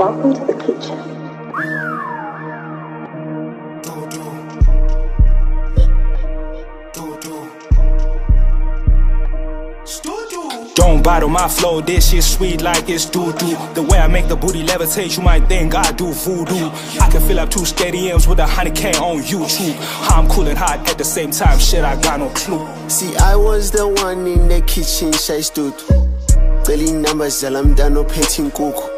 Welcome to the kitchen. Don't bottle my flow, this shit sweet like it's doo-doo. The way I make the booty levitate, you might think I do voodoo. I can fill up 2 stadiums with 100K on YouTube. How I'm cool and hot at the same time, shit I got no clue. See, I was the one in the kitchen, shy stood. Telling numbers, I'm done no painting cook.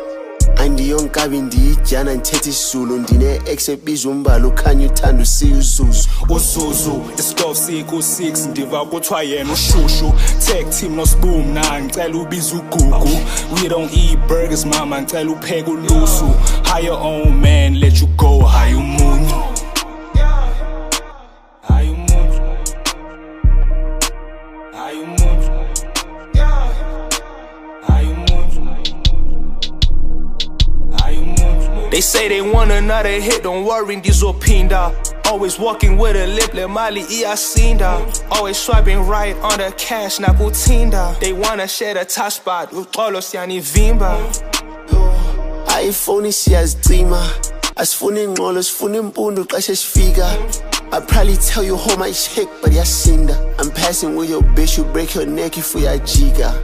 And the young cabin, the Jan and Teddy Sulu, Dine, except Bizumba, look, can you turn to see Uzuzu? Uzuzu, the stove sick, 6, Diva, go try and shushu. Tech team, no spoon, nah, tell you bizu gugu. We don't eat burgers, mama, and tell you pegu lusu. Hire your own man, let you go, how you moon. How you moon. How you moon. How you moon. They say they want another hit, don't worry, ndizopinda. Always walking with a lip, le mali iyasinda. Always swiping right on the cash, nakutinda. They wanna share the top spot, uxolo siyanivimba. iPhone siyazicima, asifuna ingxolo, sifuna impundu xesha sifika. I'll probably tell you how much check, but yasinda. I'm passing with your bitch, you break your neck if we are jigga.